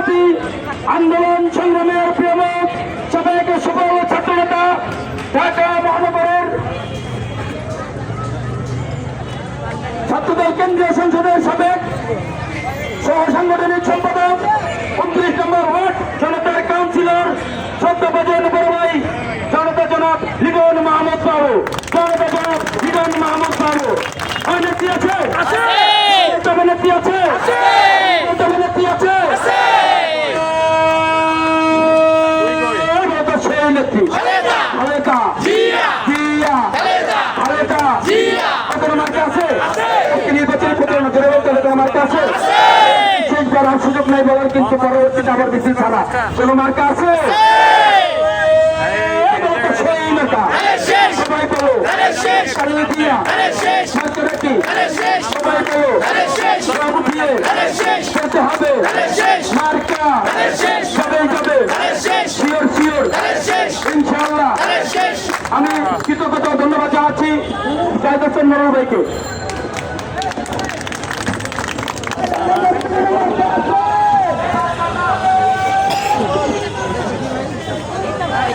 নেত্রী, আন্দোলন সংগ্রামের প্রিয়মক সাবেক সফল ছাত্রনেতা, ঢাকা মহানগরের ছাত্রদল কেন্দ্রীয় সংসদের সাবেক সহ সাংগঠনিক সম্পাদক, 29 নম্বর ওয়ার্ড জনতার কাউন্সিলর, শ্রদ্ধাভাজন বড় ভাই জনতা জনাব লিটন মাহমুদ বাবু, জনতা জনাব লিটন মাহমুদ বাবু। নেত্রী আছে, নেত্রী আছে, নেত্রী আছে, নেত্রী খালেদা জিয়া, খালেদা জিয়া মার্কা আছে, নির্বাচনী প্রচারণা করে বলতে হবে মার্কা আছে। শেষবার আর সুযোগ নাই বলার, কিন্তু পরবর্তীতে আবার মিছিল ছাড়া কোনো মার্কা আছে? সবাই বলো খালেদা সবাই বলো সব উঠিয়ে খেতে হবে মার্কা, সবাই যাবে শিওর শিওর ইনশাআল্লাহ। আমি কৃতজ্ঞতা ধন্যবাদ জানাচ্ছি জাহিদ হোসেন মনোহর ভাইকে।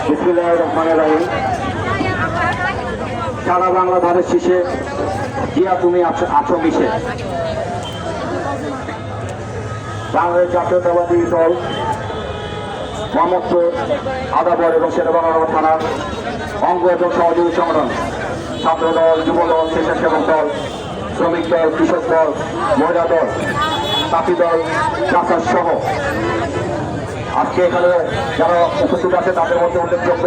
বিসমিল্লাহির রহমানির রহিম। সারা বাংলা ধানের শীষে জিয়া তুমি আছো মিশে। বাংলাদেশ জাতীয়তাবাদী দল মোহাম্মদপুর, আদাবর এবং শেরেবাংলা থানার অঙ্গ এবং সহযোগী সংগঠন, ছাত্র দল, যুব দল, স্বেচ্ছাসেবক দল, শ্রমিক দল, কৃষক দল, মহিলা দল, তাঁতি দল, চাষার সহ আজকে এখানে যারা উপস্থিত আছে তাদের মধ্যে উল্লেখযোগ্য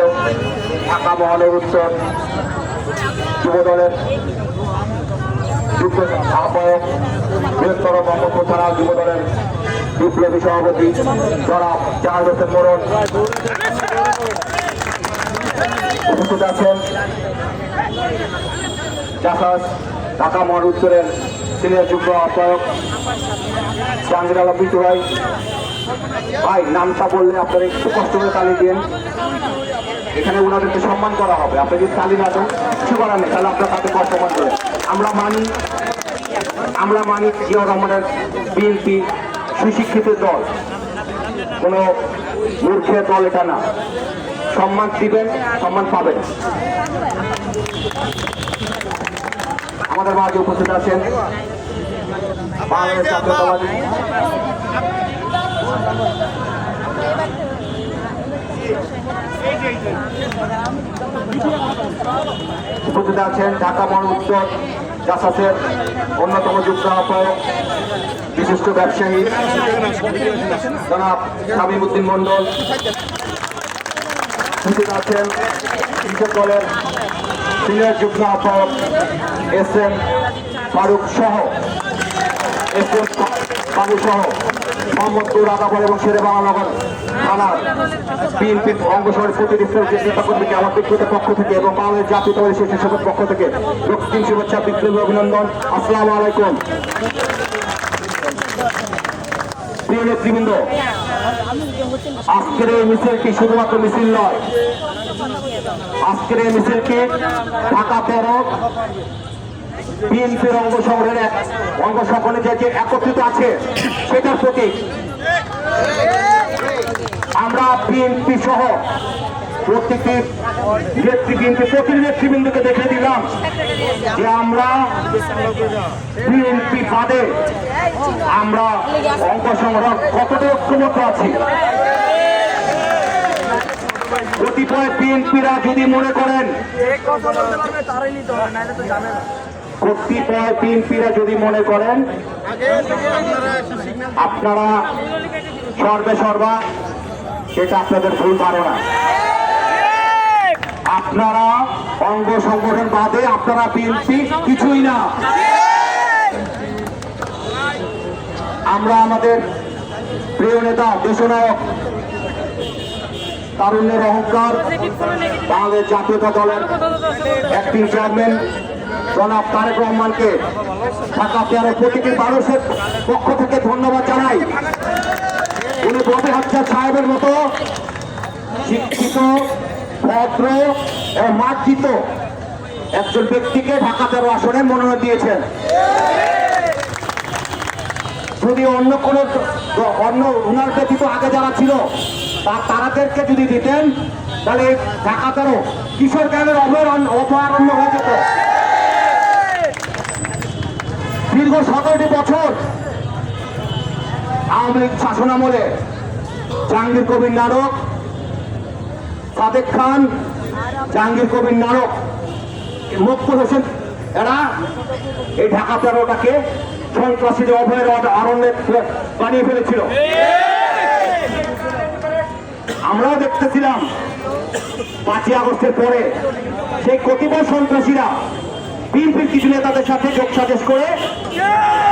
ঢাকা মহানগর উত্তর যুব দলের যুগ্ম আহ্বায়ক, বৃহত্তর মোহাম্মদপুর থানা যুব দলের বিপ্লবী সভাপতি জনাব জাহিদ হোসেন মোরন উপস্থিত আছেন। চাষাস ঢাকা মহানগর উত্তরের সিনিয়র যুগ্ম আহ্বায়ক জাহাঙ্গীর আলম বিটু ভাই। ভাই নামটা বললে আপনারা একটু কষ্ট করে তালি দিন, এখানে ওনাদেরকে সম্মান করা হবে। আপনি যদি তালি না দেন কিছু করার নেই, তাহলে আপনার তাদেরকে অসম্মান করে। আমরা মানি জিয়াউর রহমানের বিএনপি সুশিক্ষিত দল, কোনো মূর্খের দল এটা না। সম্মান দিবেন, সম্মান পাবেন। আমাদের মাঝে উপস্থিত আছেন বাংলাদেশ জাতীয়তাবাদী উপস্থিত আছেন ঢাকা মহানগর উত্তর জাসাসের অন্যতম যুগ্ম আহ্বায়ক, বিশিষ্ট ব্যবসায়ী জনাব শামীম উদ্দিন মন্ডল। উপস্থিত আছেন কৃষক দলের সিনিয়র যুগ্ম আহ্বায়ক এস.এম. ফারুক সহ বাবু সহ মোহাম্মদপুর, আদাবর এবং শেরেবাংলা থানার বিএনপির অঙ্গসভার প্রতিটি নেতাকর্মীকে আমার ব্যক্তিগত পক্ষ থেকে এবং বাংলাদেশ জাতীয়তাবাদী স্বেচ্ছাসেবক পক্ষ থেকে রক্তিম শুভেচ্ছা, বিপ্লবী অভিনন্দন। আসসালামু আলাইকুম। প্রিয় নেতৃবৃন্দ, আজকের এই মিছিলটি শুধুমাত্র মিছিল নয়, আজকের এই মিছিলটি ঢাকা 13 বিএনপির অঙ্গ সংগঠনে যে একত্রিত আছে সেটার প্রতীক। আমরা বিএনপি সহ প্রতিটি নেতৃবৃন্দকে দেখে দিলাম যে আমরা বিএনপি বাদে আমরা অঙ্গ সংগ্রহ কতটা ঐক্যবদ্ধ আছি। কতিপয় বিএনপিরা যদি মনে করেন আপনারা সর্বা, এটা আপনাদের ভুল ধারণা। আপনারা অঙ্গ সংগঠন বাদে আপনারা বিএনপি কিছুই না। আমরা আমাদের প্রিয় নেতা, দেশনায়ক, তারুণ্যের অহংকার, বাংলাদেশ জাতীয়তা দলের অ্যাক্টিং চেয়ারম্যান জনাব তারেক রহমানকে ঢাকা 13 প্রতিটি মানুষের পক্ষ থেকে ধন্যবাদ জানাই। উনি ববি হাজরা সাহেবের মতো শিক্ষিত, ভদ্র ও মার্জিত একজন ব্যক্তিকে ঢাকা 13 আসনে মনোনয়ন দিয়েছেন। যদি অন্য কোনো তো অন্য ওনার ব্যতীত আগে যারা ছিল তারাদেরকে যদি দিতেন তাহলে ঢাকাতেও কিশোর গ্যাংয়ের অভয়ারণ্য হয়ে যেত। দীর্ঘ 17টি বছর আওয়ামী লীগ শাসনামলে জাহাঙ্গীর কবির নানক, সাদেক খান, জাহাঙ্গীর কবির নানক, মকবুল হোসেন এরা এই ঢাকা 13টাকে সন্ত্রাসীদের অভয়ারণ্যে বানিয়ে ফেলেছিল। আমরাও দেখতেছিলাম 5ই আগস্টের পরে সেই কতিপয় সন্ত্রাসীরা বিএনপির কিছু নেতাদের সাথে যোগ সাজেশ করে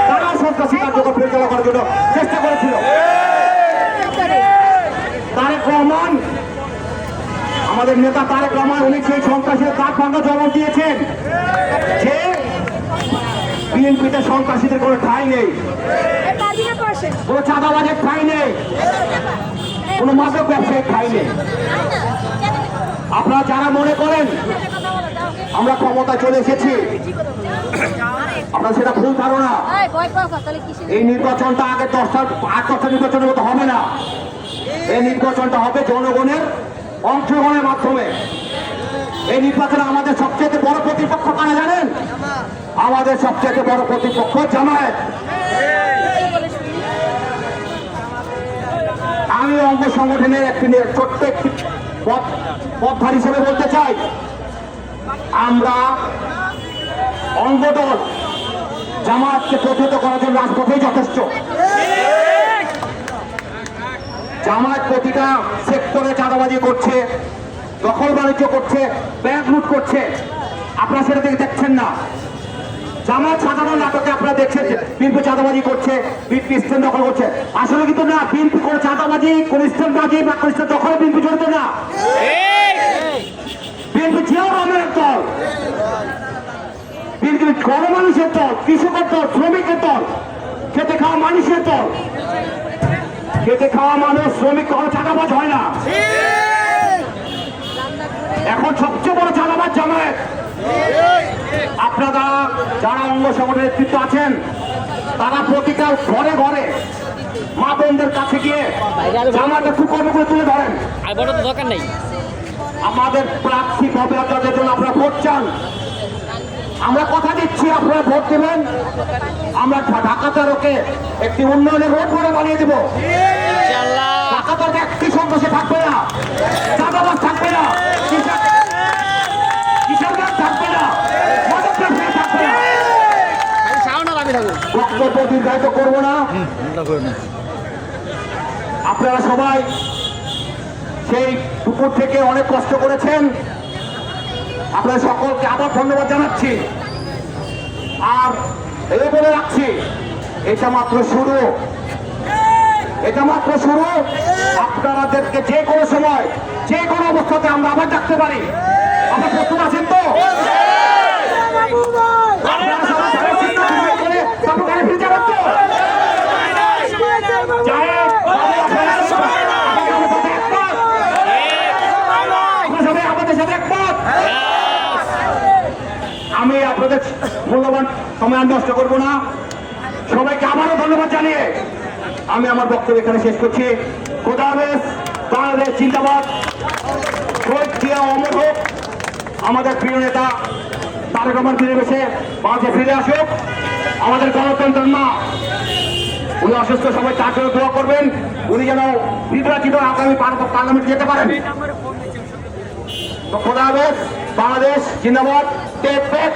তারা সন্ত্রাসী কার্যকর পরিচালনা করার জন্য চেষ্টা করেছিল। তারেক রহমান, আমাদের নেতা তারেক রহমান, উনি সেই সন্ত্রাসীর কাঠ ভাঙা জবাব দিয়েছেন যে বিএনপিতে সন্ত্রাসীদের কোনো ঠাঁই নেই, কোনো চাঁদাবাজের ঠাঁই নেই, কোনো মাদক ব্যবসায়ীর ঠাঁই নেই। আপনারা যারা মনে করেন আমরা ক্ষমতা চলে এসেছি, আপনার সেটা ভুল ধারণা। এই নির্বাচনটা আগে 8-10টা নির্বাচনের মতো হবে না। এই নির্বাচনটা হবে জনগণের অংশগ্রহণের মাধ্যমে। এই নির্বাচনে আমাদের সবচেয়ে বড় প্রতিপক্ষ কারা জানেন? আমাদের সবচেয়ে বড় প্রতিপক্ষ জামায়াত। আমি অঙ্গ সংগঠনের একটি ছোট্ট একটি পথধার হিসেবে বলতে চাই, আমরা অঙ্গদল জামায়াতকে প্রতিহত করার জন্য রাজপথেই যথেষ্ট। জামায়াত প্রতিটা সেক্টরে চাঁদাবাজি করছে, দখল বাণিজ্য করছে, ব্যাংক লুট করছে, আপনারা সেটা থেকে দেখছেন না। জামায়াত সাধারণ নাটকে আপনারা দেখছেন বিএনপি চাঁদাবাজি করছে, বিএনপি স্থান দখল করছে। আসলে কিন্তু না, বিএনপি কোনো চাঁদাবাজি, কোন স্থানবাজি বা কোন স্থান দখলে বিএনপি জড়িত না। বিএনপি জিয়াউর রহমানের দল, বিএনপি গণমানুষের দল, কৃষকের দল, শ্রমিকের দল, খেতে খাওয়া মানুষের দল। খেতে খাওয়া মানুষ, শ্রমিক কখনো চাঁদাবাজ হয় না। এখন সবচেয়ে বড় চাঁদাবাজ জামায়াত। আপনারা যারা অঙ্গ সংগঠনের নেতৃত্ব আছেন তারা প্রতিটা ঘরে ঘরে মা বোনদের কাছে গিয়ে জামায়াতের কুকর্মগুলো তুলে ধরেন। দরকার নেই। আমাদের প্রার্থী পদযাত্রার জন্য আপনারা ভোট চান, আমরা কথা দিচ্ছি আপনারা ভোট দেবেন। আমরা ঢাকা 13কে একটি উন্নয়নের রোড করে বানিয়ে দেব। ঢাকা 13 একটি সন্ত্রাসী থাকবে না, চাঁদাবাজ থাকবে না, কিশোরগঞ্জ থাকবে না, মাদক ব্যবসায়ী থাকবে না। বক্তব্য দীর্ঘায়িত করবো না। আপনারা সবাই সেই দুপুর থেকে অনেক কষ্ট করেছেন, আপনাদের সকলকে আবার ধন্যবাদ জানাচ্ছি। আর এই বলে রাখছি, এটা মাত্র শুরু, এটা মাত্র শুরু। আপনাদেরকে যে কোনো সময় যে কোনো অবস্থাতে আমরা আবার ডাকতে পারি। আপনার প্রস্তুত আছেন তো? আপনারা সবাই ফিরে যাবেন তো? আমি আপনাদের মূল্যবান সময় নষ্ট করবো না। সবাইকে আবারও ধন্যবাদ জানিয়ে আমি আমার বক্তব্য এখানে শেষ করছি। খোদা হাফেজ। বাংলাদেশ জিন্দাবাদ। শহীদ জিয়া অমর হোক। আমাদের প্রিয় নেতা তারেক রহমান ফিরে এসে বাংলাদেশে ফিরে আসুক। আমাদের গণতন্ত্রের মা, উনি অসুস্থ, সবাই তার জন্য দোয়া করবেন। উনি যেন নির্বাচিত আগামী পার্লামেন্টে যেতে পারেন। তো খোদা হাফেজ। বাংলাদেশ জিন্দাবাদ। Take back.